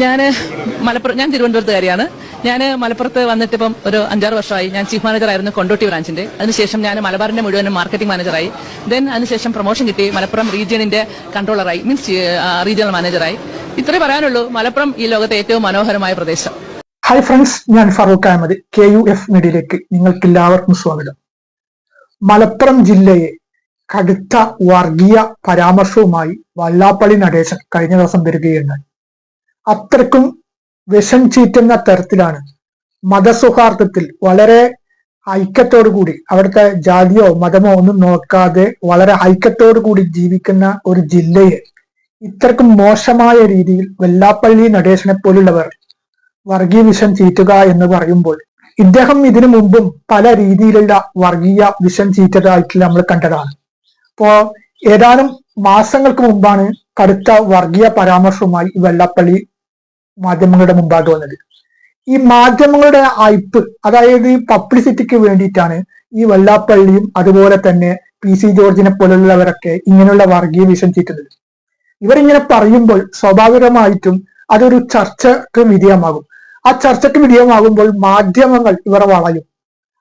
ഞാൻ തിരുവനന്തപുരത്തുകാരിയാണ്. ഞാൻ മലപ്പുറത്ത് വന്നിട്ട് ഇപ്പം ഒരു 5-6 വർഷമായി. ഞാൻ ചീഫ് മാനേജറായിരുന്നു കൊണ്ടോട്ടി ബ്രാഞ്ചിന്റെ. അതിനുശേഷം ഞാൻ മലബാറിന്റെ മുഴുവനും മാർക്കറ്റിംഗ് മാനേജറായി. അതിനുശേഷം പ്രൊമോഷൻ കിട്ടി മലപ്പുറം റീജിയനിന്റെ കൺട്രോളറായി, മീൻസ് റീജിയണൽ മാനേജറായി. ഇത്രേ പറയാനുള്ളൂ. മലപ്പുറം ഈ ലോകത്തെ ഏറ്റവും മനോഹരമായ പ്രദേശം. ഹായ് ഫ്രണ്ട്സ്, ഞാൻ ഫറൂഖ് അഹമ്മദ്. KUF മീഡിയയിലേക്ക് നിങ്ങൾക്ക് എല്ലാവർക്കും സ്വാഗതം. മലപ്പുറം ജില്ലയെ കടുത്ത വർഗീയ പരാമർശവുമായി വല്ലാപ്പള്ളി നടേശൻ കഴിഞ്ഞ ദിവസം വരികയുണ്ടായി. അത്രക്കും വിഷം ചീറ്റുന്ന തരത്തിലാണ് മതസൗഹാർദ്ദത്തിൽ വളരെ ഐക്യത്തോടുകൂടി, അവിടുത്തെ ജാതിയോ മതമോ ഒന്നും നോക്കാതെ വളരെ ഐക്യത്തോടുകൂടി ജീവിക്കുന്ന ഒരു ജില്ലയെ ഇത്രക്കും മോശമായ രീതിയിൽ വല്ലാപ്പള്ളി നടേശനെ പോലുള്ളവർ വർഗീയ വിഷം ചീറ്റുക എന്ന് പറയുമ്പോൾ, ഇദ്ദേഹം ഇതിനു മുമ്പും പല രീതിയിലുള്ള വർഗീയ വിഷം ചീറ്റതായിട്ട് നമ്മൾ കണ്ടതാണ്. ഇപ്പോ ഏതാനും മാസങ്ങൾക്ക് മുമ്പാണ് കടുത്ത വർഗീയ പരാമർശവുമായി വെള്ളാപ്പള്ളി മാധ്യമങ്ങളുടെ മുമ്പാകെ വന്നത്. ഈ മാധ്യമങ്ങളുടെ അയപ്പ്, അതായത് പബ്ലിസിറ്റിക്ക് വേണ്ടിയിട്ടാണ് ഈ വെള്ളാപ്പള്ളിയും അതുപോലെ തന്നെ PC ജോർജിനെ പോലുള്ളവരൊക്കെ ഇങ്ങനെയുള്ള വർഗീയ വിഷം ചീറ്റുന്നത്. ഇവരിങ്ങനെ പറയുമ്പോൾ സ്വാഭാവികമായിട്ടും അതൊരു ചർച്ചക്ക് വിധേയമാകും. ആ ചർച്ചയ്ക്ക് വിധേയമാകുമ്പോൾ മാധ്യമങ്ങൾ ഇവരെ വളയും.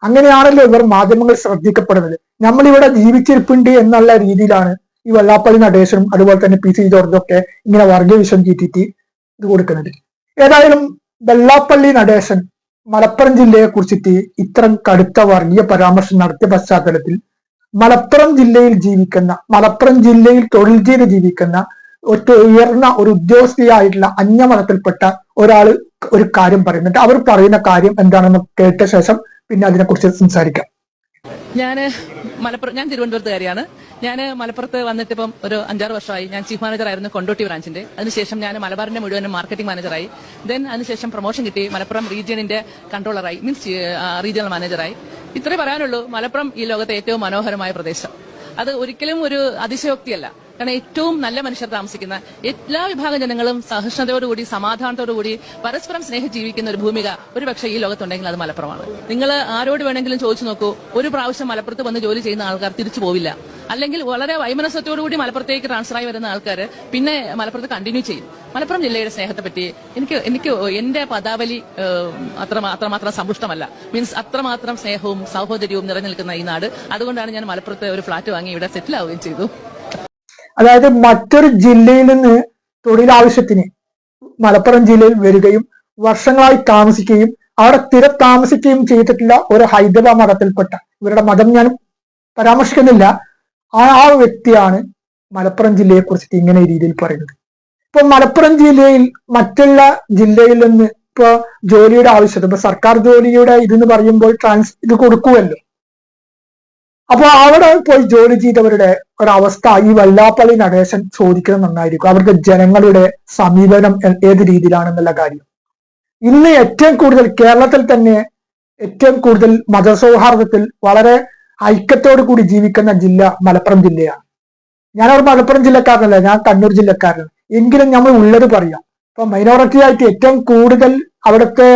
അങ്ങനെയാണല്ലോ ഇവർ മാധ്യമങ്ങൾ ശ്രദ്ധിക്കപ്പെടുന്നത്. നമ്മളിവിടെ ജീവിച്ചിരിപ്പുണ്ട് എന്നുള്ള രീതിയിലാണ് ഈ വെള്ളാപ്പള്ളി നടേശനും അതുപോലെ തന്നെ PC ജോർജും ഒക്കെ ഇങ്ങനെ വർഗീയ വിഷം ചീറ്റിട്ട് ഇത് കൊടുക്കുന്നത്. ഏതായാലും വെള്ളാപ്പള്ളി നടേശൻ മലപ്പുറം ജില്ലയെ കുറിച്ചിട്ട് ഇത്തരം കടുത്ത വർഗീയ പരാമർശം നടത്തിയ പശ്ചാത്തലത്തിൽ മലപ്പുറം ജില്ലയിൽ തൊഴിൽ ചെയ്ത് ജീവിക്കുന്ന ഉയർന്ന ഒരു ഉദ്യോഗസ്ഥയായിട്ടുള്ള അന്യമതത്തിൽപ്പെട്ട ഒരാള് ഒരു കാര്യം പറയുന്നുണ്ട്. അവർ പറയുന്ന കാര്യം എന്താണെന്ന് കേട്ട ശേഷം പിന്നെ അതിനെക്കുറിച്ച് സംസാരിക്കാം. ഞാൻ തിരുവനന്തപുരത്തുകാരിയാണ്. ഞാൻ മലപ്പുറത്ത് വന്നിട്ട് ഇപ്പം ഒരു 5-6 വർഷമായി. ഞാൻ ചീഫ് മാനേജറായിരുന്നു കൊണ്ടോട്ടി ബ്രാഞ്ചിന്റെ. അതിനുശേഷം ഞാൻ മലബാറിന്റെ മുഴുവനും മാർക്കറ്റിംഗ് മാനേജറായി. അതിനുശേഷം പ്രൊമോഷൻ കിട്ടി മലപ്പുറം റീജിയനിന്റെ കൺട്രോളറായി, മീൻസ് റീജിയണൽ മാനേജറായി. ഇത്രേ പറയാനുള്ളൂ. മലപ്പുറം ഈ ലോകത്തെ ഏറ്റവും മനോഹരമായ പ്രദേശം. അത് ഒരിക്കലും ഒരു അതിശയോക്തിയല്ല. കാരണം ഏറ്റവും നല്ല മനുഷ്യർ താമസിക്കുന്ന, എല്ലാ വിഭാഗം ജനങ്ങളും സഹിഷ്ണുതയോടുകൂടി സമാധാനത്തോടുകൂടി പരസ്പരം സ്നേഹിച്ച് ജീവിക്കുന്ന ഒരു ഭൂമിക ഒരു പക്ഷേ ഈ ലോകത്തുണ്ടെങ്കിൽ അത് മലപ്പുറമാണ്. നിങ്ങൾ ആരോട് വേണമെങ്കിലും ചോദിച്ചു നോക്കൂ, ഒരു പ്രാവശ്യം മലപ്പുറത്ത് വന്ന് ജോലി ചെയ്യുന്ന ആൾക്കാർ തിരിച്ചു പോവില്ല. അല്ലെങ്കിൽ വളരെ വൈമനസ്യത്തോടുകൂടി മലപ്പുറത്തേക്ക് ട്രാൻസ്ഫറായി വരുന്ന ആൾക്കാർ പിന്നെ മലപ്പുറത്ത് കണ്ടിന്യൂ ചെയ്യും. മലപ്പുറം ജില്ലയുടെ സ്നേഹത്തെ പറ്റി എനിക്ക് എന്റെ പദാവലി അത്രമാത്രം സമ്പുഷ്ടമല്ല. മീൻസ് അത്രമാത്രം സ്നേഹവും സഹോദര്യവും നിറഞ്ഞു ഈ നാട്. അതുകൊണ്ടാണ് ഞാൻ മലപ്പുറത്ത് ഒരു ഫ്ളാറ്റ് വാങ്ങി ഇവിടെ സെറ്റിൽ ആവുകയും ചെയ്തു. അതായത് മറ്റൊരു ജില്ലയിൽ നിന്ന് തൊഴിലാവശ്യത്തിന് മലപ്പുറം ജില്ലയിൽ വരികയും വർഷങ്ങളായി താമസിക്കുകയും അവിടെ സ്ഥിരം താമസിക്കുകയും ചെയ്തിട്ടുള്ള ഒരു ഹൈദരാബാദ് മതത്തിൽപ്പെട്ട, ഇവരുടെ മതം ഞാൻ പരാമർശിക്കുന്നില്ല, ആ വ്യക്തിയാണ് മലപ്പുറം ജില്ലയെ കുറിച്ചിട്ട് ഇങ്ങനെ രീതിയിൽ പറയുന്നത്. ഇപ്പൊ മലപ്പുറം ജില്ലയിൽ മറ്റുള്ള ജില്ലയിൽ നിന്ന് ഇപ്പൊ ജോലിയുടെ ആവശ്യത, ഇപ്പൊ സർക്കാർ ജോലിയുടെ ഇതെന്ന് പറയുമ്പോൾ ഇത് കൊടുക്കുമല്ലോ. അപ്പൊ അവിടെ പോയി ജോലി ചെയ്തവരുടെ ഒരവസ്ഥ ഈ വെള്ളാപ്പള്ളി നടേശൻ ചോദിക്കുന്നത് നന്നായിരിക്കും. അവരുടെ ജനങ്ങളുടെ സമീപനം ഏത് രീതിയിലാണെന്നുള്ള കാര്യം. ഇന്ന് ഏറ്റവും കൂടുതൽ കേരളത്തിൽ തന്നെ ഏറ്റവും കൂടുതൽ മതസൗഹാർദ്ദത്തിൽ വളരെ ഐക്യത്തോടു കൂടി ജീവിക്കുന്ന ജില്ല മലപ്പുറം ജില്ലയാണ്. ഞാനവിടെ മലപ്പുറം ജില്ലക്കാരനല്ല, ഞാൻ കണ്ണൂർ ജില്ലക്കാരനാണ്. എങ്കിലും നമ്മൾ ഉള്ളത് പറയാം. ഇപ്പൊ മൈനോറിറ്റി ആയിട്ട് ഏറ്റവും കൂടുതൽ അവിടുത്തെ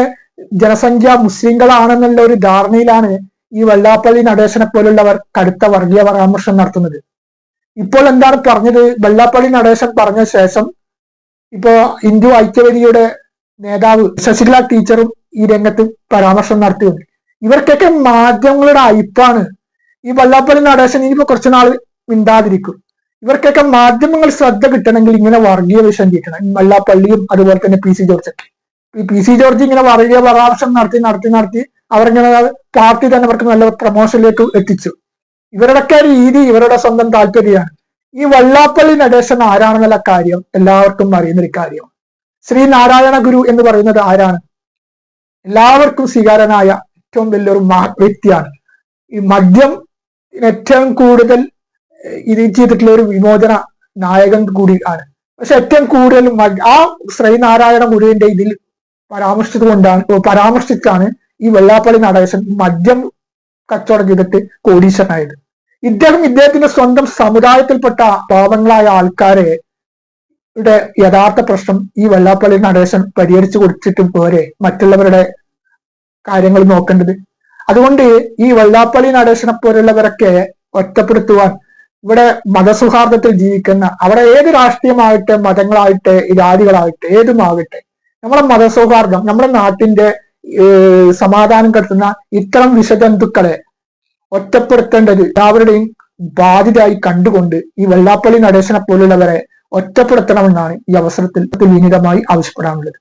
ജനസംഖ്യ മുസ്ലിങ്ങളാണെന്നുള്ള ഒരു ധാരണയിലാണ് ഈ വെള്ളാപ്പള്ളി നടേശനെ പോലുള്ളവർ കടുത്ത വർഗീയ പരാമർശം നടത്തുന്നത്. ഇപ്പോൾ എന്താണ് പറഞ്ഞത്? വെള്ളാപ്പള്ളി നടേശൻ പറഞ്ഞ ശേഷം ഇപ്പോ ഹിന്ദു ഐക്യവേദിയുടെ നേതാവ് ശശികല ടീച്ചറും ഈ രംഗത്ത് പരാമർശം നടത്തിയുണ്ട്. ഇവർക്കൊക്കെ മാധ്യമങ്ങളുടെ അയപ്പാണ്. ഈ വെള്ളാപ്പള്ളി നടേശൻ ഇനിയിപ്പോ കുറച്ചുനാൾ മിണ്ടാതിരിക്കും. ഇവർക്കൊക്കെ മാധ്യമങ്ങൾ ശ്രദ്ധ കിട്ടണമെങ്കിൽ ഇങ്ങനെ വർഗീയ വിഷം ചീറ്റണം. വെള്ളാപ്പള്ളിയും അതുപോലെ തന്നെ PC ജോർജൊക്കെ. ഈ PC ജോർജ് ഇങ്ങനെ വർഗീയ പരാമർശം നടത്തി അവരിങ്ങനെ പാർട്ടി തന്നെ അവർക്ക് നല്ല പ്രൊമോഷനിലേക്ക് എത്തിച്ചു. ഇവരുടെയൊക്കെ രീതി ഇവരുടെ സ്വന്തം താല്പര്യമാണ്. ഈ വെള്ളാപ്പള്ളി നടേശൻ ആരാണെന്നുള്ള കാര്യം എല്ലാവർക്കും അറിയുന്നൊരു കാര്യമാണ്. ശ്രീനാരായണ ഗുരു എന്ന് പറയുന്നത് ആരാണ്? എല്ലാവർക്കും സ്വീകാര്യനായ ഏറ്റവും വലിയൊരു വ്യക്തിയാണ്. ഈ മദ്യം ഏറ്റവും കൂടുതൽ ഇത് ചെയ്തിട്ടുള്ള ഒരു വിമോചന നായകൻ കൂടി ആണ്. പക്ഷെ ഏറ്റവും കൂടുതൽ ആ ശ്രീനാരായണ ഗുരുവിന്റെ ഇതിൽ പരാമർശിച്ചാണ് ഈ വെള്ളാപ്പള്ളി നടേശൻ മദ്യം കച്ചവടം ചെയ്തിട്ട് കോടീശ്വരനായത്. ഇദ്ദേഹത്തിന്റെ സ്വന്തം സമുദായത്തിൽപ്പെട്ട പാവങ്ങളായ ആൾക്കാരെ യഥാർത്ഥ പ്രശ്നം ഈ വെള്ളാപ്പള്ളി നടേശൻ പരിഹരിച്ചു കൊടുത്തിട്ടും പോരെ മറ്റുള്ളവരുടെ കാര്യങ്ങൾ നോക്കേണ്ടത്. അതുകൊണ്ട് ഈ വെള്ളാപ്പള്ളി നടേശനെ പോലുള്ളവരൊക്കെ ഒറ്റപ്പെടുത്തുവാൻ, ഇവിടെ മതസൗഹാർദ്ദത്തിൽ ജീവിക്കുന്ന, അവിടെ ഏത് രാഷ്ട്രീയമാകട്ടെ, മതങ്ങളാകട്ടെ, ജാതികളാകട്ടെ, ഏതുമാകട്ടെ, നമ്മളെ മതസൗഹാർദ്ദം, നമ്മുടെ നാട്ടിന്റെ സമാധാനം കെടുത്തുന്ന ഇത്തരം വിഷജന്തുക്കളെ ഒറ്റപ്പെടുത്തേണ്ടത് എല്ലാവരുടെയും ബാധ്യതയായി കണ്ടുകൊണ്ട് ഈ വെള്ളാപ്പള്ളി നടേശനെ പോലുള്ളവരെ ഒറ്റപ്പെടുത്തണമെന്നാണ് ഈ അവസരത്തിൽ വിനീതമായി ആവശ്യപ്പെടാനുള്ളത്.